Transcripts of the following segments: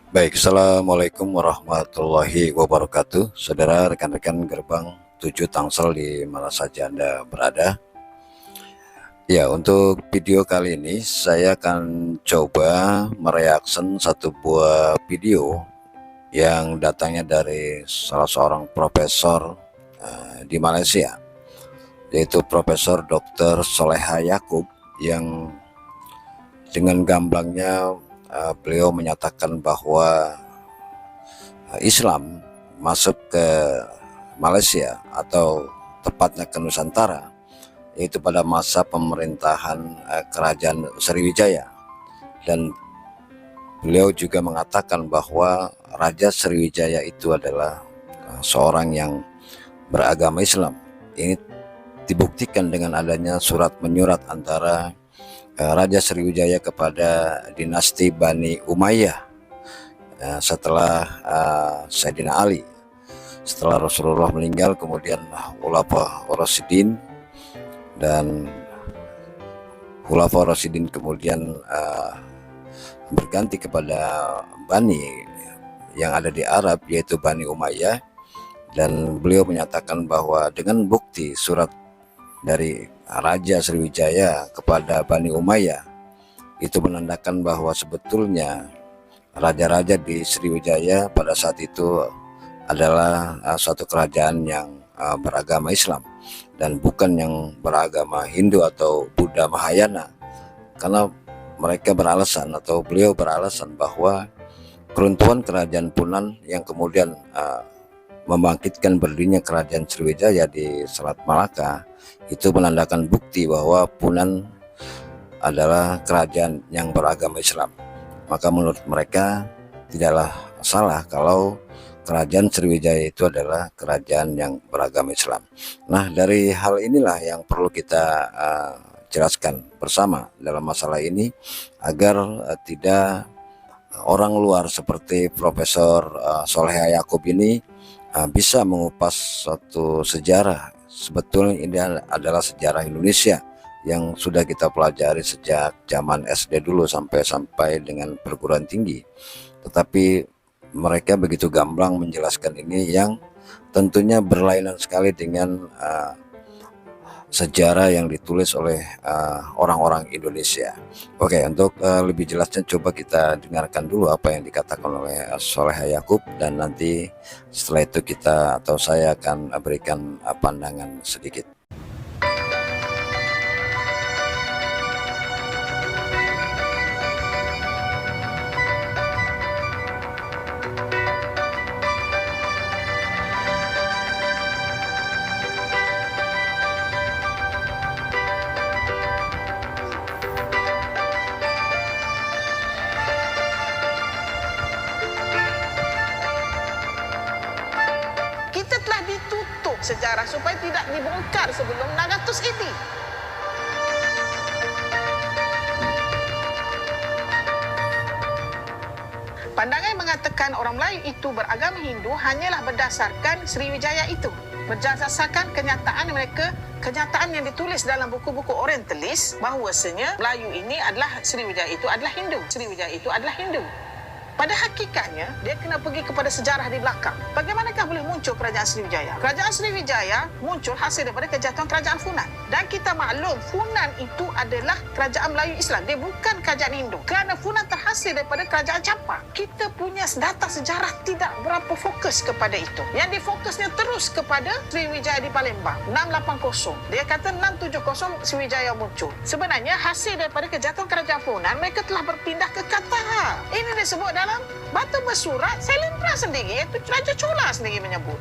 Baik, Assalamualaikum warahmatullahi wabarakatuh. Saudara, rekan-rekan gerbang 7 Tangsel di mana saja Anda berada. Ya, untuk video kali ini saya akan coba mereaction satu buah video yang datangnya dari salah seorang profesor di Malaysia, yaitu Profesor Dr. Soleha Yakub, yang dengan gamblangnya beliau menyatakan bahwa Islam masuk ke Malaysia atau tepatnya ke Nusantara, yaitu pada masa pemerintahan Kerajaan Sriwijaya. Dan beliau juga mengatakan bahwa Raja Sriwijaya itu adalah seorang yang beragama Islam. Ini dibuktikan dengan adanya surat menyurat antara Raja Sriwijaya kepada dinasti Bani Umayyah setelah Sayyidina Ali. Setelah Rasulullah meninggal, kemudian Khulafaur Rasyidin, dan Khulafaur Rasyidin kemudian berganti kepada Bani yang ada di Arab, yaitu Bani Umayyah. Dan beliau menyatakan bahwa dengan bukti surat dari Raja Sriwijaya kepada Bani Umayyah, itu menandakan bahwa sebetulnya raja-raja di Sriwijaya pada saat itu adalah suatu kerajaan yang beragama Islam dan bukan yang beragama Hindu atau Buddha Mahayana, karena mereka beralasan atau beliau beralasan bahwa keruntuhan kerajaan Punan yang kemudian membangkitkan berdirinya kerajaan Sriwijaya di Selat Malaka itu menandakan bukti bahwa Punan adalah kerajaan yang beragama Islam. Maka menurut mereka tidaklah salah kalau kerajaan Sriwijaya itu adalah kerajaan yang beragama Islam. Nah, dari hal inilah yang perlu kita jelaskan bersama dalam masalah ini, agar tidak orang luar seperti Profesor Soleha Yakub ini bisa mengupas suatu sejarah. Sebetulnya ini adalah sejarah Indonesia yang sudah kita pelajari sejak zaman SD dulu sampai dengan perguruan tinggi. Tetapi mereka begitu gamblang menjelaskan ini, yang tentunya berlainan sekali dengan sejarah yang ditulis oleh orang-orang Indonesia. Oke, untuk lebih jelasnya coba kita dengarkan dulu apa yang dikatakan oleh Soleha Yakub, dan nanti setelah itu kita atau saya akan berikan pandangan sedikit. Kita telah ditutup sejarah supaya tidak dibongkar sebelum 600 ini. Pandangan yang mengatakan orang Melayu itu beragama Hindu hanyalah berdasarkan Sriwijaya itu. Berdasarkan kenyataan mereka, kenyataan yang ditulis dalam buku-buku orientalis, bahawasanya Melayu ini adalah, Sriwijaya itu adalah Hindu. Sriwijaya itu adalah Hindu. Pada hakikatnya, dia kena pergi kepada sejarah di belakang. Bagaimanakah boleh muncul kerajaan Sriwijaya? Kerajaan Sriwijaya muncul hasil daripada kejatuhan kerajaan Funan. Dan kita maklum, Funan itu adalah kerajaan Melayu Islam. Dia bukan kerajaan Hindu. Kerana Funan terhasil daripada kerajaan Champa. Kita punya data sejarah tidak berapa fokus kepada itu. Yang difokusnya terus kepada Sriwijaya di Palembang. 680. Dia kata 670 Sriwijaya muncul. Sebenarnya hasil daripada kejatuhan kerajaan Funan, mereka telah berpindah ke Qatar. Ini disebut dalam batu bersurat Selendra sendiri, iaitu Raja Chola sendiri menyebut.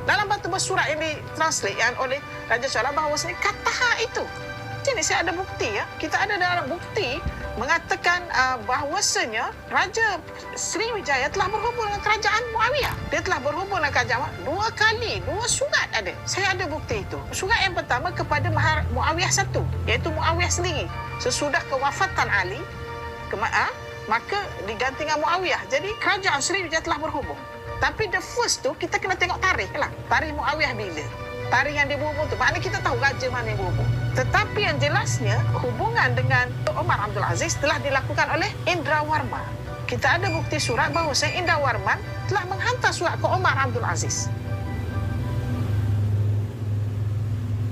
Dalam batu bersurat yang ditranslate oleh Raja Chola bahawasanya Qatar itu. Jadi saya ada bukti ya. Kita ada dalam bukti mengatakan bahawasanya Raja Sriwijaya telah berhubung dengan kerajaan Muawiyah. Dia telah berhubung dengan kerajaan dua kali, dua surat ada. Saya ada bukti itu. Surat yang pertama kepada Muawiyah I, iaitu Muawiyah sendiri. Sesudah kewafatan Ali, maka diganti dengan Muawiyah. Jadi kerajaan Sriwijaya telah berhubung. Tapi the first tu kita kena tengok tarikh lah. Tarikh Muawiyah bila? Tarikh yang dia berhubung tu. Maknanya kita tahu raja mana yang berhubung. Tetapi yang jelasnya hubungan dengan Omar Abdul Aziz telah dilakukan oleh Indra Warma. Kita ada bukti surat bahawa Indah Warman telah menghantar surat ke Omar Abdul Aziz.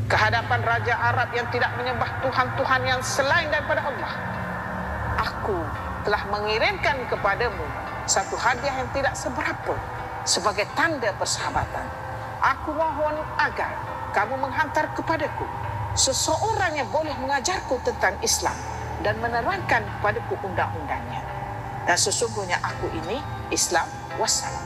Kehadapan Raja Arab yang tidak menyembah Tuhan-Tuhan yang selain daripada Allah. Aku telah mengirimkan kepadamu satu hadiah yang tidak seberapa sebagai tanda persahabatan. Aku mohon agar kamu menghantar kepadaku seseorang yang boleh mengajarku tentang Islam dan menerangkan kepadaku undang-undangnya. Dan sesungguhnya aku ini Islam wassalam.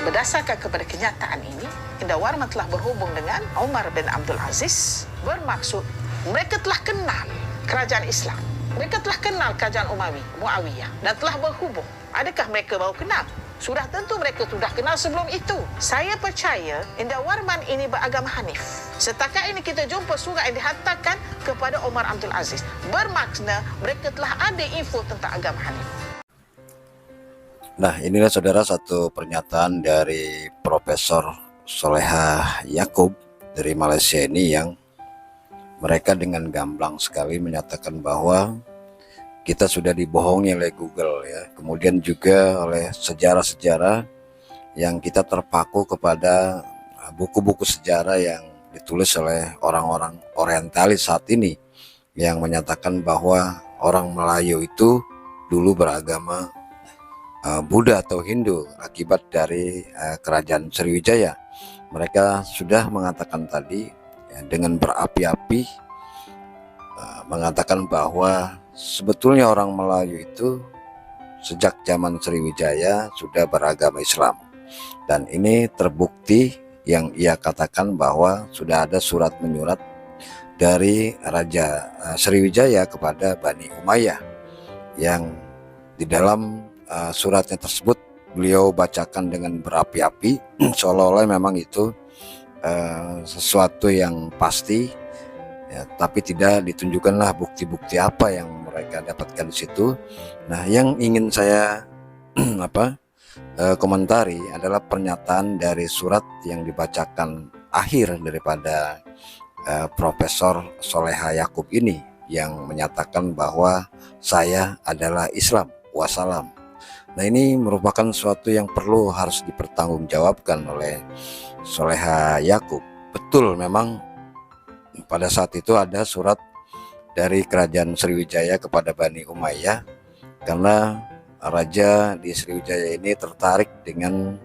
Berdasarkan kepada kenyataan ini, Indah Warman telah berhubung dengan Umar bin Abdul Aziz, bermaksud mereka telah kenal kerajaan Islam. Mereka telah kenal kerajaan Muawiyah dan telah berhubung. Adakah mereka baru kenal? Sudah tentu mereka sudah kenal sebelum itu. Saya percaya Indah Warman ini beragama Hanif. Setakat ini kita jumpa surat yang dihantarkan kepada Umar Abdul Aziz. Bermaksud mereka telah ada info tentang agama Hanif. Nah, inilah saudara satu pernyataan dari Profesor Solehah Yaakob dari Malaysia ini, yang mereka dengan gamblang sekali menyatakan bahwa kita sudah dibohongi oleh Google ya. Kemudian juga oleh sejarah-sejarah yang kita terpaku kepada buku-buku sejarah yang ditulis oleh orang-orang orientalis saat ini, yang menyatakan bahwa orang Melayu itu dulu beragama Buddha atau Hindu akibat dari kerajaan Sriwijaya. Mereka sudah mengatakan tadi ya, dengan berapi-api mengatakan bahwa sebetulnya orang Melayu itu sejak zaman Sriwijaya sudah beragama Islam. Dan ini terbukti yang ia katakan bahwa sudah ada surat menyurat dari Raja Sriwijaya kepada Bani Umayyah, yang di dalam suratnya tersebut beliau bacakan dengan berapi-api seolah-olah memang itu sesuatu yang pasti ya, tapi tidak ditunjukkanlah bukti-bukti apa yang mereka dapatkan di situ. Nah, yang ingin saya komentari adalah pernyataan dari surat yang dibacakan akhir daripada Profesor Solehah Yaakob ini, yang menyatakan bahwa saya adalah Islam wassalam. Nah, ini merupakan suatu yang perlu harus dipertanggungjawabkan oleh Solehah Yaakob. Betul, memang pada saat itu ada surat dari kerajaan Sriwijaya kepada Bani Umayyah, karena raja di Sriwijaya ini tertarik dengan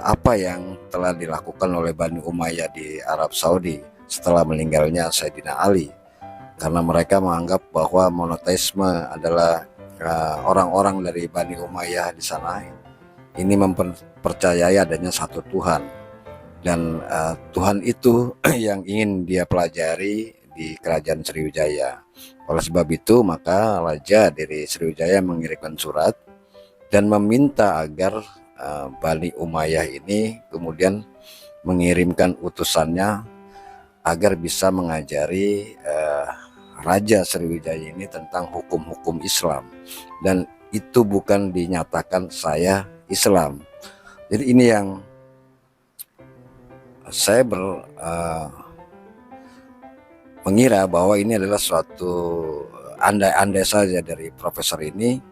apa yang telah dilakukan oleh Bani Umayyah di Arab Saudi setelah meninggalnya Sayyidina Ali, karena mereka menganggap bahwa monoteisme adalah orang-orang dari Bani Umayyah di sana ini mempercayai adanya satu Tuhan, dan Tuhan itu yang ingin dia pelajari di kerajaan Sriwijaya. Oleh sebab itu maka raja dari Sriwijaya mengirimkan surat dan meminta agar Bani Umayyah ini kemudian mengirimkan utusannya agar bisa mengajari Raja Sriwijaya ini tentang hukum-hukum Islam, dan itu bukan dinyatakan saya Islam. Jadi ini yang saya mengira bahwa ini adalah suatu andai-andai saja dari profesor ini,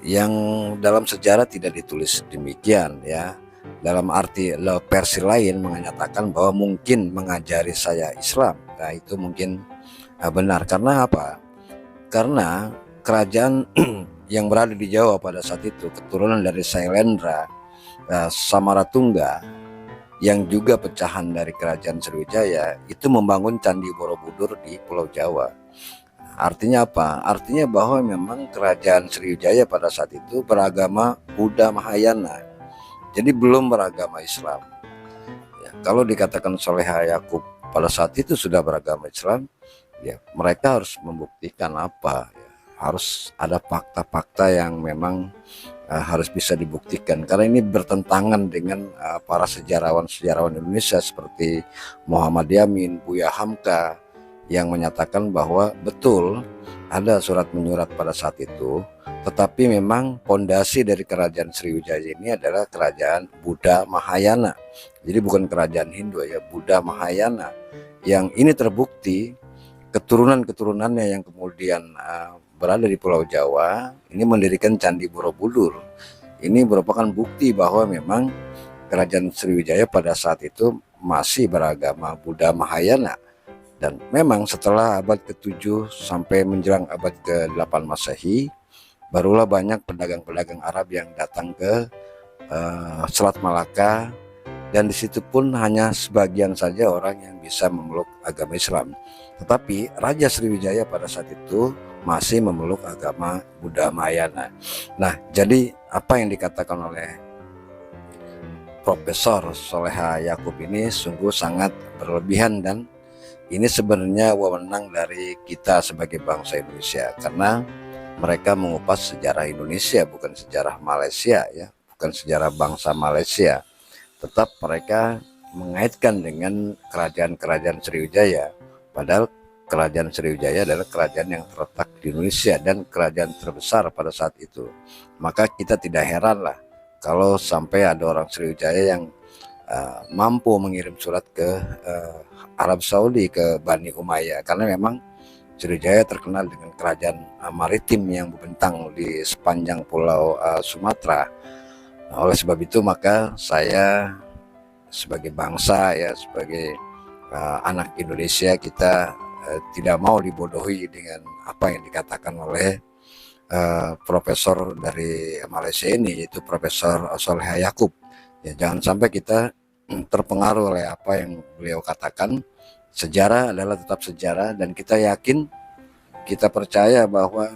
yang dalam sejarah tidak ditulis demikian ya. Dalam arti versi lain menyatakan bahwa mungkin mengajari saya Islam. Nah, itu mungkin benar. Karena apa? Karena kerajaan yang berada di Jawa pada saat itu keturunan dari Sailendra, Samaratungga, yang juga pecahan dari kerajaan Sriwijaya, itu membangun Candi Borobudur di Pulau Jawa. Artinya apa? Artinya bahwa memang kerajaan Sriwijaya pada saat itu beragama Buddha Mahayana, jadi belum beragama Islam ya. Kalau dikatakan Solehah Yaakob pada saat itu sudah beragama Islam, ya mereka harus membuktikan apa ya, harus ada fakta-fakta yang memang harus bisa dibuktikan, karena ini bertentangan dengan para sejarawan-sejarawan Indonesia seperti Muhammad Yamin, Buya Hamka, yang menyatakan bahwa betul ada surat menyurat pada saat itu, tetapi memang pondasi dari kerajaan Sriwijaya ini adalah kerajaan Buddha Mahayana, jadi bukan kerajaan Hindu ya, Buddha Mahayana, yang ini terbukti keturunan-keturunannya yang kemudian berada di Pulau Jawa ini mendirikan Candi Borobudur. Ini merupakan bukti bahwa memang Kerajaan Sriwijaya pada saat itu masih beragama Buddha Mahayana. Dan memang setelah abad ke-7 sampai menjelang abad ke-8 Masehi, barulah banyak pedagang-pedagang Arab yang datang ke Selat Malaka, dan di situ pun hanya sebagian saja orang yang bisa memeluk agama Islam. Tetapi Raja Sriwijaya pada saat itu masih memeluk agama Buddha Mahayana. Nah, jadi apa yang dikatakan oleh Profesor Soleha Yakub ini sungguh sangat berlebihan, dan ini sebenarnya wewenang dari kita sebagai bangsa Indonesia, karena mereka mengupas sejarah Indonesia, bukan sejarah Malaysia ya, bukan sejarah bangsa Malaysia. Tetap mereka mengaitkan dengan kerajaan-kerajaan Sriwijaya, padahal kerajaan Sriwijaya adalah kerajaan yang terletak di Indonesia dan kerajaan terbesar pada saat itu. Maka kita tidak heranlah kalau sampai ada orang Sriwijaya yang mampu mengirim surat ke Arab Saudi, ke Bani Umayyah, karena memang Sriwijaya terkenal dengan kerajaan maritim yang membentang di sepanjang pulau Sumatera. Oleh sebab itu maka saya sebagai bangsa ya, sebagai anak Indonesia, kita tidak mau dibodohi dengan apa yang dikatakan oleh profesor dari Malaysia ini, yaitu Profesor Soleha Yakub. Ya, jangan sampai kita terpengaruh oleh apa yang beliau katakan. Sejarah adalah tetap sejarah, dan kita yakin, kita percaya bahwa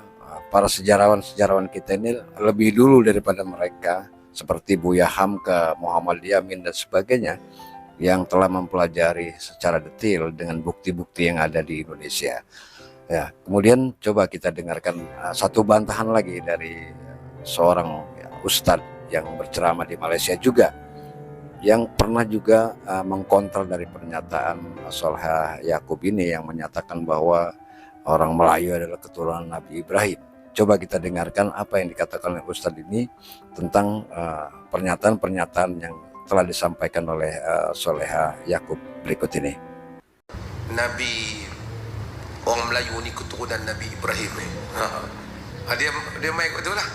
para sejarawan-sejarawan kita ini lebih dulu daripada mereka, seperti Buya Hamka, Muhammad Yamin dan sebagainya, yang telah mempelajari secara detail dengan bukti-bukti yang ada di Indonesia. Ya, kemudian coba kita dengarkan satu bantahan lagi dari seorang ustadz yang berceramah di Malaysia juga, yang pernah juga mengkontra dari pernyataan Soleha Yakub ini, yang menyatakan bahwa orang Melayu adalah keturunan Nabi Ibrahim. Coba kita dengarkan apa yang dikatakan oleh Ustadz ini tentang pernyataan-pernyataan yang telah disampaikan oleh Soleha Yakub berikut ini. Nabi, orang Melayu ni keturunan Nabi Ibrahim ni. Dia main kot tu lah.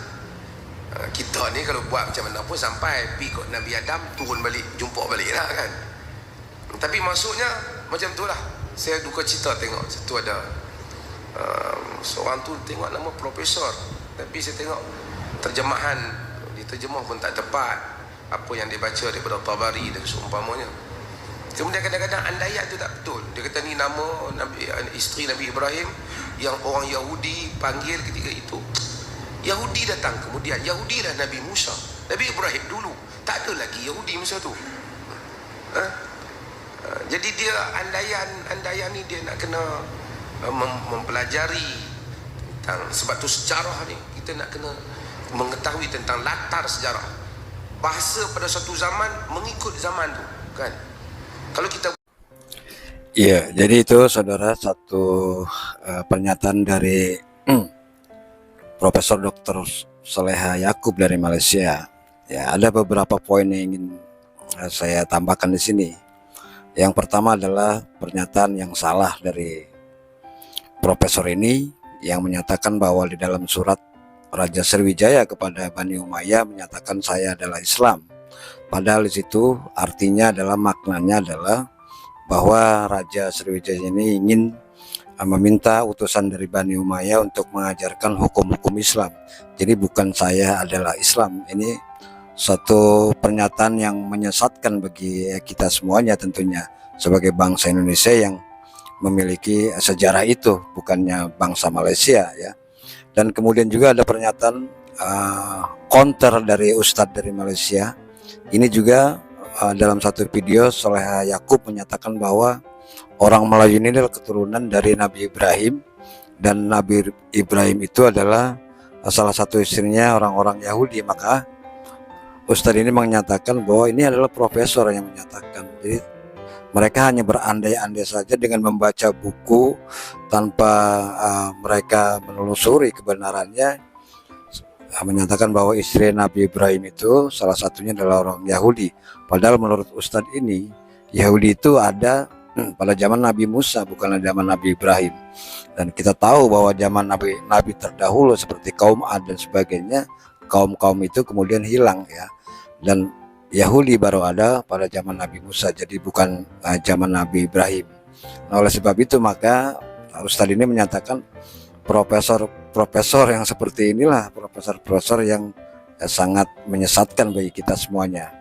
Kita ni kalau buat macam mana pun sampai pi kot Nabi Adam, turun balik, jumpa balik lah kan. Tapi maksudnya macam tu lah. Saya duka cita tengok situ ada seorang tu tengok nama profesor, tapi saya tengok terjemahan, diterjemah pun tak tepat apa yang dia baca daripada Tabari dan seumpamanya. Kemudian kadang-kadang andaian tu tak betul. Dia kata ni nama Nabi, isteri Nabi Ibrahim yang orang Yahudi panggil ketika itu. Yahudi datang kemudian, Yahudi lah Nabi Musa. Nabi Ibrahim dulu tak ada lagi Yahudi masa tu. Jadi dia andaian ni dia nak kena mempelajari tentang, sebab tu sejarah ni kita nak kena mengetahui tentang latar sejarah. Bahasa pada satu zaman mengikut zaman tu kan. Kalau kita Iya, jadi itu saudara satu pernyataan dari Profesor Dr. Soleha Yakub dari Malaysia. Ya, ada beberapa poin yang ingin saya tambahkan di sini. Yang pertama adalah pernyataan yang salah dari profesor ini, yang menyatakan bahwa di dalam surat Raja Sriwijaya kepada Bani Umayyah menyatakan saya adalah Islam. Padahal di situ artinya adalah, maknanya adalah bahwa Raja Sriwijaya ini ingin meminta utusan dari Bani Umayyah untuk mengajarkan hukum-hukum Islam. Jadi bukan saya adalah Islam. Ini satu pernyataan yang menyesatkan bagi kita semuanya, tentunya sebagai bangsa Indonesia yang memiliki sejarah itu, bukannya bangsa Malaysia ya. Dan kemudian juga ada pernyataan counter dari Ustadz dari Malaysia. Ini juga dalam satu video Soleha Yakub menyatakan bahwa orang Melayu ini adalah keturunan dari Nabi Ibrahim, dan Nabi Ibrahim itu adalah salah satu istrinya orang-orang Yahudi. Maka Ustadz ini menyatakan bahwa ini adalah profesor yang menyatakan. Jadi mereka hanya berandai-andai saja dengan membaca buku tanpa mereka menelusuri kebenarannya, menyatakan bahwa istri Nabi Ibrahim itu salah satunya adalah orang Yahudi. Padahal menurut Ustadz ini, Yahudi itu ada pada zaman Nabi Musa, bukanlah zaman Nabi Ibrahim. Dan kita tahu bahwa zaman nabi terdahulu seperti kaum Ad dan sebagainya, kaum-kaum itu kemudian hilang ya. Dan Yahudi baru ada pada zaman Nabi Musa, jadi bukan zaman Nabi Ibrahim. Nah, oleh sebab itu maka Ustadz ini menyatakan profesor yang seperti inilah profesor yang sangat menyesatkan bagi kita semuanya.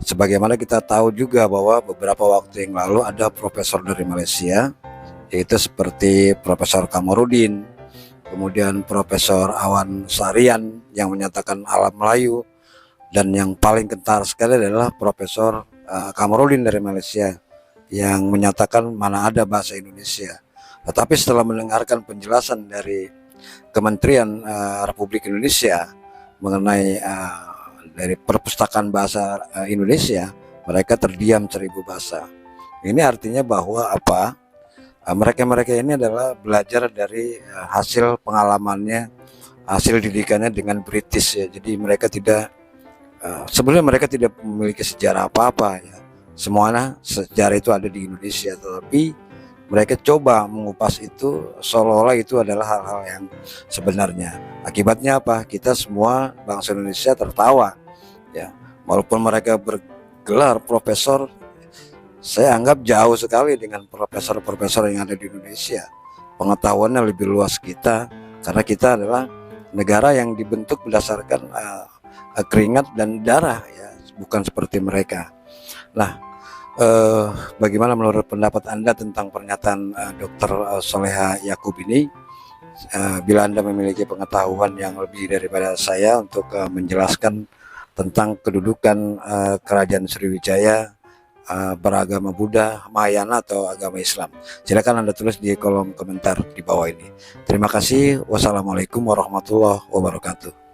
Sebagaimana kita tahu juga bahwa beberapa waktu yang lalu ada profesor dari Malaysia, yaitu seperti Profesor Kamarudin, kemudian Profesor Awan Sarian yang menyatakan alam Melayu, dan yang paling kental sekali adalah Profesor Kamarudin dari Malaysia yang menyatakan mana ada bahasa Indonesia. Tetapi setelah mendengarkan penjelasan dari Kementerian Republik Indonesia mengenai dari Perpustakaan Bahasa Indonesia, mereka terdiam 1000 bahasa. Ini artinya bahwa apa? Mereka ini adalah belajar dari hasil pengalamannya, hasil didikannya dengan British ya. Jadi mereka tidak sebenarnya mereka tidak memiliki sejarah apa-apa ya. Semuanya sejarah itu ada di Indonesia, tetapi mereka coba mengupas itu seolah-olah itu adalah hal-hal yang sebenarnya. Akibatnya apa? Kita semua bangsa Indonesia tertawa ya. Walaupun mereka bergelar profesor, saya anggap jauh sekali dengan profesor-profesor yang ada di Indonesia. Pengetahuannya lebih luas kita, karena kita adalah negara yang dibentuk berdasarkan keringat dan darah ya, bukan seperti mereka. Nah, bagaimana menurut pendapat Anda tentang pernyataan Dr. Soleha Yakub ini? Bila Anda memiliki pengetahuan yang lebih daripada saya untuk menjelaskan tentang kedudukan Kerajaan Sriwijaya beragama Buddha, Mahayana atau agama Islam, silakan Anda tulis di kolom komentar di bawah ini. Terima kasih. Wassalamualaikum warahmatullahi wabarakatuh.